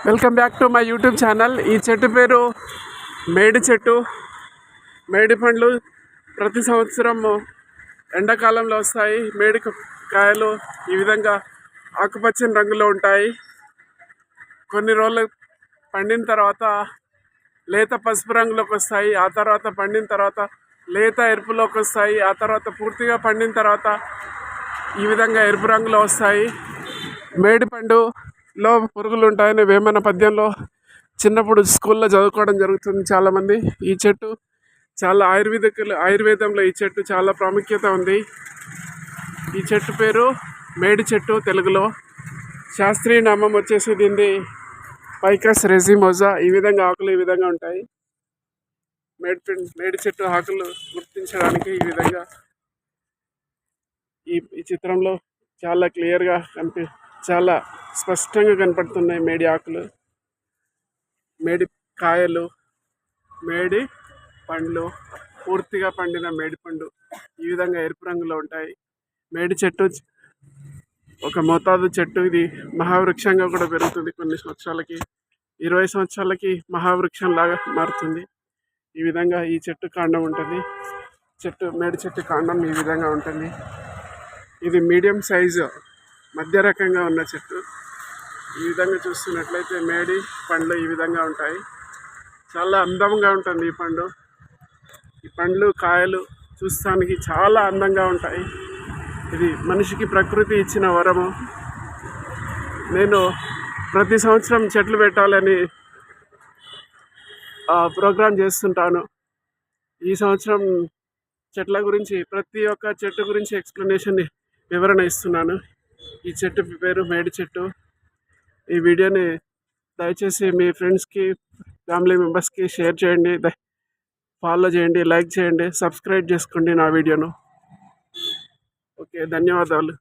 Welcome back to my YouTube channel. ఈ చెట్టు పేరు మేడి చెట్టు. మేడి పండ్లు ప్రతి సంవత్సరం ఎండాకాలంలో వస్తాయి. మేడి కాయలు ఈ విధంగా ఆకుపచ్చని రంగులో ఉంటాయి. కొన్ని రోజులు పండిన తర్వాత లేత పసుపు రంగులోకి వస్తాయి. ఆ తర్వాత పండిన తర్వాత లేత ఎరుపులోకి వస్తాయి. ఆ తర్వాత పూర్తిగా పండిన తర్వాత ఈ విధంగా ఎరుపు రంగులో వస్తాయి. మేడి పండులో పురుగులు ఉంటాయని వేమన పద్యంలో చిన్నప్పుడు స్కూల్లో చదువుకోవడం జరుగుతుంది చాలామంది. ఈ చెట్టు చాలా ఆయుర్వేదంలో ఈ చెట్టు చాలా ప్రాముఖ్యత ఉంది. ఈ చెట్టు పేరు మేడి చెట్టు. తెలుగులో శాస్త్రీయ నామం వచ్చేసి దీన్ని పైకస్ రెజిమోజా. ఈ విధంగా ఆకులు ఈ విధంగా ఉంటాయి. మేడి చెట్టు ఆకులు గుర్తించడానికి ఈ విధంగా ఈ చిత్రంలో చాలా క్లియర్గా చాలా స్పష్టంగా కనపడుతున్నాయి మేడి ఆకులు, మేడి కాయలు, మేడి పండ్లు. పూర్తిగా పండిన మేడి పండు ఈ విధంగా ఎరుపు రంగులో ఉంటాయి. మేడి చెట్టు ఒక మోతాదు చెట్టు. ఇది మహావృక్షంగా కూడా పెరుగుతుంది. కొన్ని సంవత్సరాలకి 20 సంవత్సరాలకి మహావృక్షం లాగా మారుతుంది. ఈ విధంగా ఈ చెట్టు కాండం ఉంటుంది. మేడి చెట్టు కాండం ఈ విధంగా ఉంటుంది. ఇది మీడియం సైజు మధ్య రకంగా ఉన్న చెట్టు. ఈ విధంగా చూస్తున్నట్లయితే మేడి పండ్లు ఈ విధంగా ఉంటాయి. చాలా అందంగా ఉంటుంది ఈ పండు. ఈ పండ్లు కాయలు చూస్తానికి చాలా అందంగా ఉంటాయి. ఇది మనిషికి ప్రకృతి ఇచ్చిన వరము. నేను ప్రతి సంవత్సరం చెట్లు పెట్టాలని ప్రోగ్రాం చేస్తుంటాను. ఈ సంవత్సరం చెట్ల గురించి ప్రతి ఒక్క చెట్టు గురించి ఎక్స్ప్లెనేషన్ వివరణ ఇస్తున్నాను. ఈ చెట్టు పేరు మేడి చెట్టు. ఈ వీడియోని దయచేసి మీ ఫ్రెండ్స్కి, ఫ్యామిలీ మెంబర్స్కి షేర్ చేయండి, ఫాలో చేయండి, లైక్ చేయండి, సబ్స్క్రైబ్ చేసుకోండి నా వీడియోను. ఓకే, ధన్యవాదాలు.